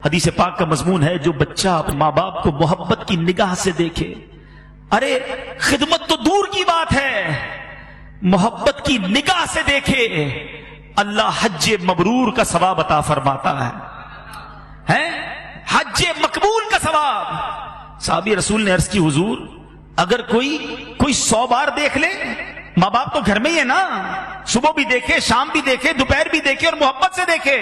حدیث پاک کا مضمون ہے جو بچہ اپنے ماں باپ کو محبت کی نگاہ سے دیکھے، ارے خدمت تو دور کی بات ہے، محبت کی نگاہ سے دیکھے، اللہ حج مبرور کا ثواب عطا فرماتا ہے، حج مقبول کا ثواب۔ صحابی رسول نے عرض کی حضور اگر کوئی 100 بار دیکھ لے، ماں باپ تو گھر میں ہی ہے نا، صبح بھی دیکھے، شام بھی دیکھے، دوپہر بھی دیکھے اور محبت سے دیکھے۔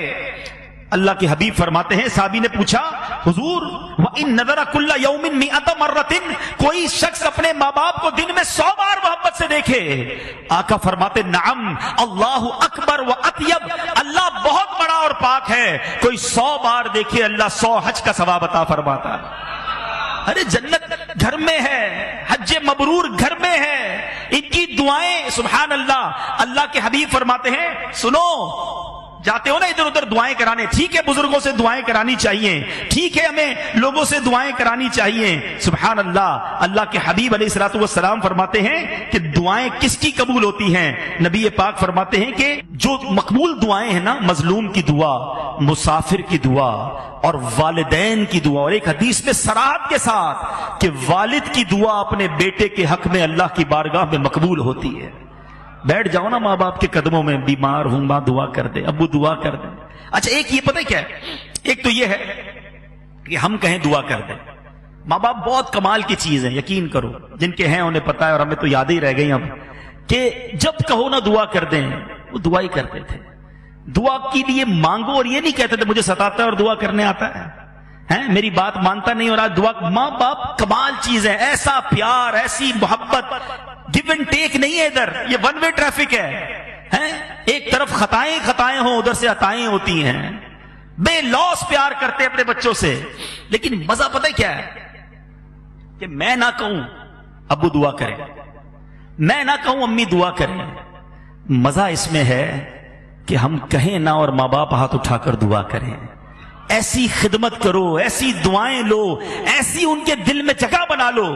اللہ کے حبیب فرماتے ہیں، صحابی نے پوچھا حضور وَإِن نَذَرَ كُلَّ يَوْمٍ مِئَةَ مَرَّةٍ، کوئی شخص اپنے ماں باپ کو دن میں 100 بار محبت سے دیکھے؟ آقا فرماتے نعم اللہ اکبر و اطیب، اللہ بہت بڑا اور پاک ہے، کوئی 100 بار دیکھے اللہ 100 حج کا ثواب عطا فرماتا ہے۔ ارے جنت گھر میں ہے، حج مبرور گھر میں ہے، ان کی دعائیں سبحان اللہ۔ اللہ کے حبیب فرماتے ہیں سنو، جاتے ہو نا ادھر ادھر دعائیں کرانے، ٹھیک ہے بزرگوں سے دعائیں کرانی چاہیے، ٹھیک ہے ہمیں لوگوں سے دعائیں کرانی چاہیے، سبحان اللہ۔ اللہ کے حبیب علیہ الصلوۃ والسلام فرماتے ہیں کہ دعائیں کس کی قبول ہوتی ہیں؟ نبی پاک فرماتے ہیں کہ جو مقبول دعائیں ہیں نا، مظلوم کی دعا، مسافر کی دعا اور والدین کی دعا، اور ایک حدیث میں صراحت کے ساتھ کہ والد کی دعا اپنے بیٹے کے حق میں اللہ کی بارگاہ میں مقبول ہوتی ہے۔ بیٹھ جاؤ نا ماں باپ کے قدموں میں، بیمار ہوں ماں دعا کر دے، ابو دعا کر دیں۔ اچھا ایک یہ پتہ کیا ہے، ایک تو یہ ہے کہ ہم کہیں دعا کر دیں، ماں باپ بہت کمال کی چیز ہے، یقین کرو جن کے ہیں انہیں پتہ ہے، اور ہمیں تو یاد ہی رہ گئی اب کہ جب کہو نا دعا کر دیں، وہ دعا ہی کرتے تھے، دعا کے لیے مانگو، اور یہ نہیں کہتے تھے مجھے ستاتا ہے اور دعا کرنے آتا ہے، میری بات مانتا نہیں، اور آج دعا۔ ماں باپ کمال چیز ہے، ایسا پیار، ایسی محبت، گیو اینڈ ٹیک نہیں ہے ادھر، یہ ون وے ٹریفک ہے، ایک طرف خطائیں ہوں، ادھر سے عطائیں ہوتی ہیں، بے لوث پیار کرتے اپنے بچوں سے۔ لیکن مزہ پتہ کیا ہے کہ میں نہ کہوں ابو دعا کریں، میں نہ کہوں امی دعا کریں، مزہ اس میں ہے کہ ہم کہیں نہ اور ماں باپ ہاتھ اٹھا کر دعا کریں، ایسی خدمت کرو، ایسی دعائیں لو، ایسی ان کے دل میں جگہ بنا لو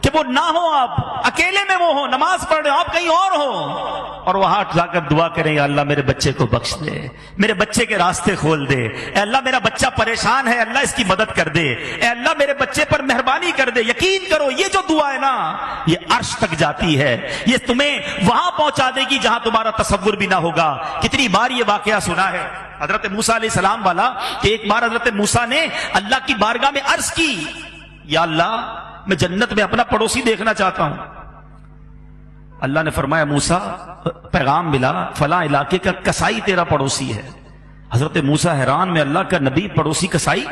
کہ وہ نہ ہو، آپ اکیلے میں وہ ہو، نماز پڑھ رہے ہو، آپ کہیں اور ہو، اور وہاں اٹھا کر دعا کریں یا اللہ میرے بچے کو بخش دے، میرے بچے کے راستے کھول دے، اے اللہ میرا بچہ پریشان ہے، اللہ اس کی مدد کر دے، اے اللہ میرے بچے پر مہربانی کر دے۔ یقین کرو یہ جو دعا ہے نا، یہ عرش تک جاتی ہے، یہ تمہیں وہاں پہنچا دے گی جہاں تمہارا تصور بھی نہ ہوگا۔ کتنی بار یہ واقعہ سنا ہے حضرت موسیٰ علیہ السلام والا کہ ایک بار حضرت موسیٰ نے اللہ کی بارگاہ میں عرض کی، یا اللہ میں جنت میں اپنا پڑوسی دیکھنا چاہتا ہوں۔ اللہ نے فرمایا موسیٰ پیغام ملا فلاں علاقے کا کسائی تیرا پڑوسی ہے۔ حضرت موسیٰ حیران میں، اللہ کا نبی پڑوسی کسائی؟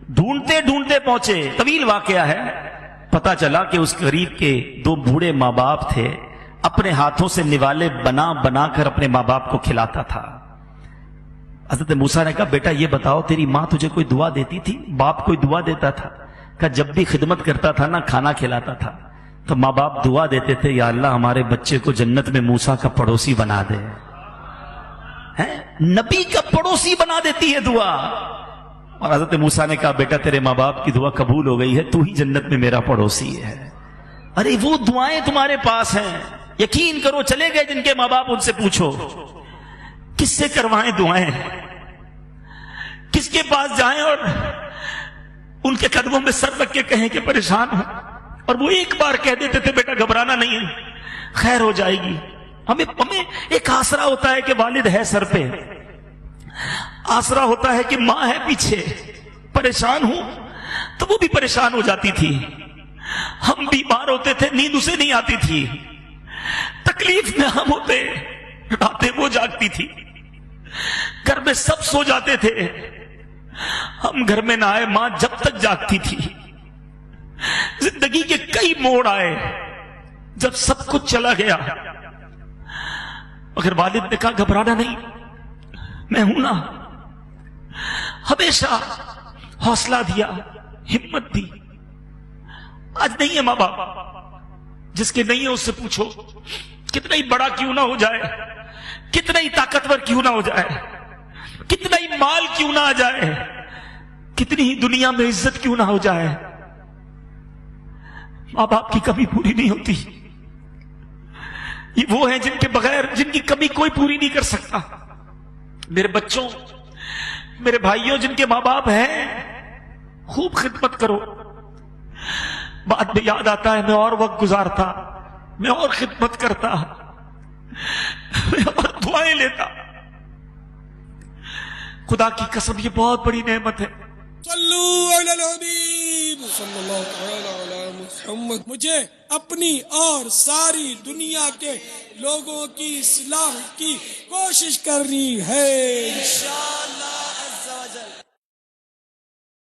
ڈھونڈتے ڈھونڈتے پہنچے، طویل واقعہ ہے، پتا چلا کہ اس قریب کے 2 بوڑھے ماں باپ تھے، اپنے ہاتھوں سے نوالے بنا بنا کر اپنے ماں باپ کو کھلاتا تھا۔ حضرت موسیٰ نے کہا بیٹا یہ بتاؤ تیری ماں تجھے کوئی دعا دیتی تھی؟ باپ کوئی دعا دیتا تھا؟ کہ جب بھی خدمت کرتا تھا نا، کھانا کھلاتا تھا تو ماں باپ دعا دیتے تھے، یا اللہ ہمارے بچے کو جنت میں موسیٰ کا پڑوسی بنا دے۔ نبی کا پڑوسی بنا دیتی ہے دعا۔ اور حضرت موسیٰ نے کہا بیٹا تیرے ماں باپ کی دعا قبول ہو گئی ہے، تو ہی جنت میں میرا پڑوسی ہے۔ ارے وہ دعائیں تمہارے پاس ہیں، یقین کرو، چلے گئے جن کے ماں باپ ان سے پوچھو کس سے کروائیں دعائیں، کس کے پاس جائیں اور ان کے قدموں میں سر رکھ کے کہیں کہ پریشان ہوں، اور وہ ایک بار کہہ دیتے تھے بیٹا گھبرانا نہیں ہے، خیر ہو جائے گی۔ ہمیں ایک آسرا ہوتا ہے کہ والد ہے سر پہ، آسرا ہوتا ہے کہ ماں ہے پیچھے، پریشان ہوں تو وہ بھی پریشان ہو جاتی تھی، ہم بیمار ہوتے تھے نیند اسے نہیں آتی تھی، تکلیف میں ہم ہوتے راتیں وہ جاگتی تھی، گھر میں سب سو جاتے تھے، ہم گھر میں نہ آئے ماں جب تک جاگتی تھی۔ زندگی کے کئی موڑ آئے جب سب کچھ چلا گیا، مگر والد نے کہا گھبرانا نہیں، میں ہوں نا، ہمیشہ حوصلہ دیا، ہمت دی۔ آج نہیں ہے ماں باپ، جس کے نہیں ہے اس سے پوچھو، کتنا ہی بڑا کیوں نہ ہو جائے، کتنا ہی طاقتور کیوں نہ ہو جائے، کتنا ہی مال کیوں نہ آ جائے، کتنی ہی دنیا میں عزت کیوں نہ ہو جائے، ماں باپ کی کمی پوری نہیں ہوتی۔ یہ وہ ہیں جن کے بغیر، جن کی کمی کوئی پوری نہیں کر سکتا۔ میرے بچوں، میرے بھائیوں جن کے ماں باپ ہیں خوب خدمت کرو. بعد میں یاد آتا ہے میں اور وقت گزارتا, میں اور خدمت کرتا, میں اور دعائیں لیتا. خدا کی قسم یہ بہت بڑی نعمت ہے. صلو علی الحبیب صلی اللہ تعالی علی محمد. مجھے اپنی اور ساری دنیا کے لوگوں کی اصلاح کی کوشش کرنی ہے.